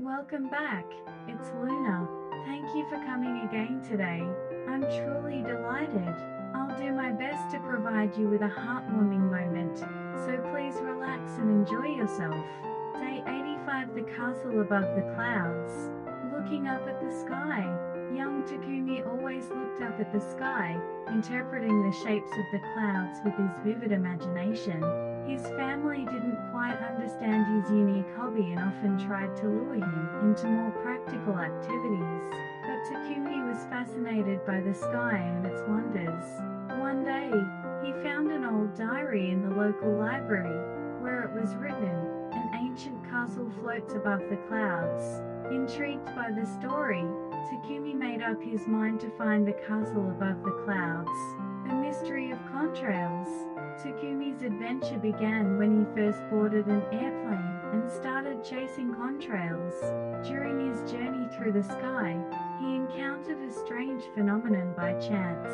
Welcome back. It's Luna. Thank you for coming again today. I'm truly delighted. I'll do my best to provide you with a heartwarming moment, so please relax and enjoy yourself. Day 85. The castle above the clouds. Looking up at the sky. Young Takumi always looked up at the sky, interpreting the shapes of the clouds with his vivid imagination. His family didn't quite understand his unique hobby and often tried to lure him into more practical activities. But Takumi was fascinated by the sky and its wonders. One day, he found an old diary in the local library, where it was written, "An ancient castle floats above the clouds." Intrigued by the story, Takumi made up his mind to find the castle above the clouds. The mystery of contrails. Takumi's adventure began when he first boarded an airplane and started chasing contrails. During his journey through the sky, he encountered a strange phenomenon by chance.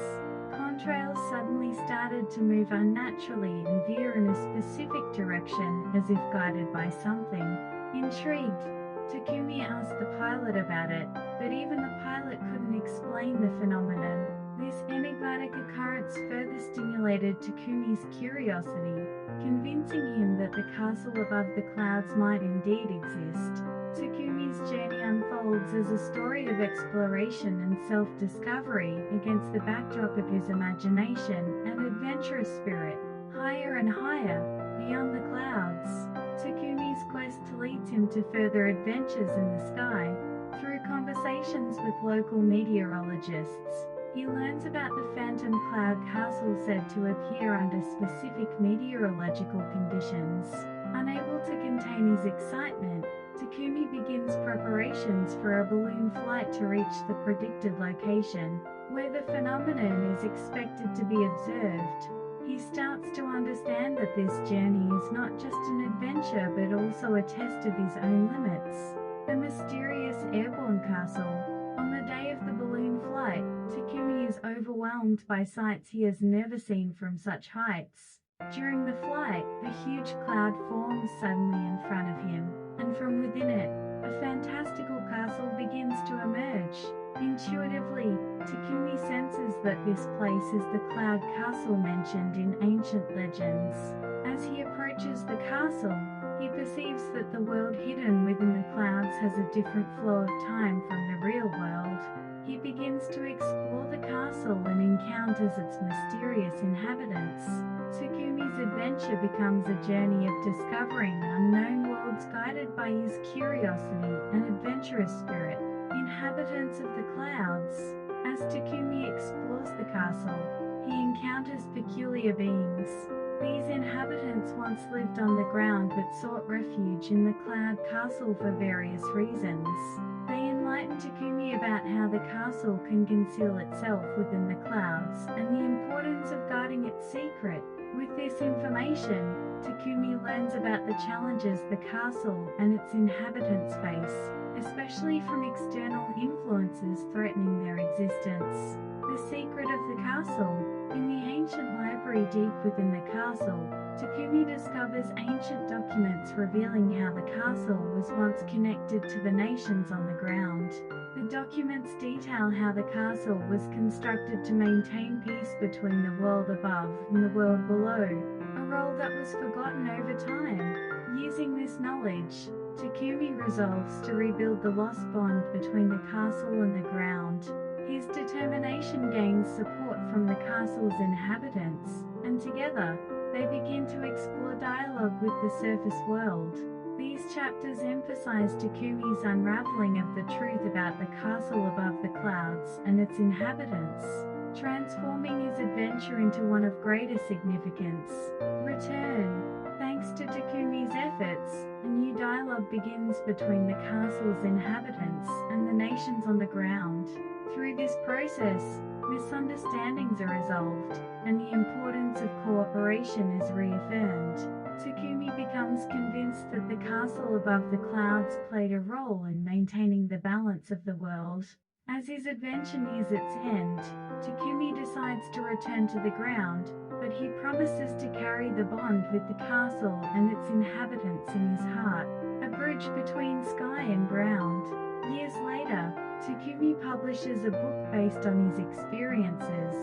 Contrails suddenly started to move unnaturally and veer in a specific direction, as if guided by something. Intrigued, Takumi asked the pilot about it, but even the pilot couldn't explain the phenomenon. This enigmatic occurrence further stimulated Takumi's curiosity, convincing him that the castle above the clouds might indeed exist. Takumi's journey unfolds as a story of exploration and self-discovery against the backdrop of his imagination and adventurous spirit. Higher and higher, beyond the clouds, Takumi's quest leads him to further adventures in the sky. Through conversations with local meteorologists, he learns about the phantom cloud castle said to appear under specific meteorological conditions. Unable to contain his excitement, Takumi begins preparations for a balloon flight to reach the predicted location, where the phenomenon is expected to be observed. He starts to understand that this journey is not just an adventure but also a test of his own limits. The mysterious airborne castle. On the day of the balloon flight, Takumi is overwhelmed by sights he has never seen from such heights. During the flight, a huge cloud forms suddenly in front of him, and from within it, a fantastical castle begins to emerge. Intuitively, Takumi senses that this place is the cloud castle mentioned in ancient legends. As he approaches the castle, he perceives that the world hidden within the clouds has a different flow of time from the real world. He begins to explore the castle and encounters its mysterious inhabitants. Takumi's adventure becomes a journey of discovering unknown worlds guided by his curiosity and adventurous spirit. Inhabitants of the clouds. As Takumi explores the castle, he encounters peculiar beings. These inhabitants once lived on the ground but sought refuge in the cloud castle for various reasons. They enlighten Takumi about how the castle can conceal itself within the clouds and the importance of guarding its secret. With this information, Takumi learns about the challenges the castle and its inhabitants face, especially from external influences threatening their existence. The secret of the castle. In the ancient library deep within the castle, Takumi discovers ancient documents revealing how the castle was once connected to the nations on the ground. The documents detail how the castle was constructed to maintain peace between the world above and the world below, a role that was forgotten over time. Using this knowledge, Takumi resolves to rebuild the lost bond between the castle and the ground. His determination gains support from the castle's inhabitants, and together, they begin to explore dialogue with the surface world. These chapters emphasize Takumi's unraveling of the truth about the castle above the clouds and its inhabitants, transforming his adventure into one of greater significance. Return. Thanks to Takumi's efforts, a new dialogue begins between the castle's inhabitants and the nations on the ground. Through this process, misunderstandings are resolved, and the importance of cooperation is reaffirmed. Takumi becomes convinced that the castle above the clouds played a role in maintaining the balance of the world. As his adventure nears its end, Takumi decides to return to the ground, but he promises to carry the bond with the castle and its inhabitants in his heart. a bridge between sky and ground. Years later, Takumi publishes a book based on his experiences,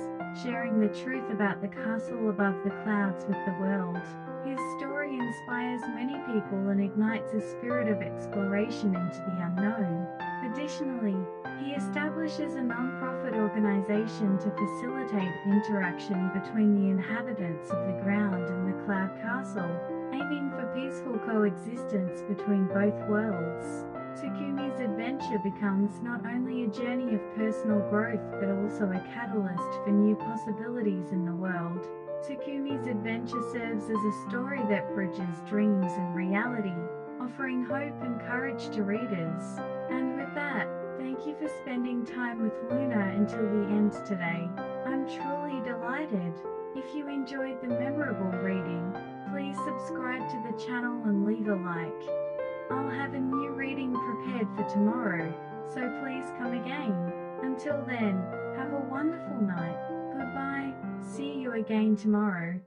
sharing the truth about the castle above the clouds with the world. His story inspires many people and ignites a spirit of exploration into the unknown. Additionally, he establishes a non-profit organization to facilitate interaction between the inhabitants of the ground and the cloud castle, aiming for peaceful coexistence between both worlds. Takumi's adventure becomes not only a journey of personal growth but also a catalyst for new possibilities in the world. Takumi's adventure serves as a story that bridges dreams and reality, offering hope and courage to readers. And with that, thank you for spending time with Luna until the end today. I'm truly delighted. If you enjoyed the memorable reading, please subscribe to the channel and leave a like. I'll have a new reading prepared for tomorrow, so please come again. Until then, have a wonderful night. Goodbye. See you again tomorrow.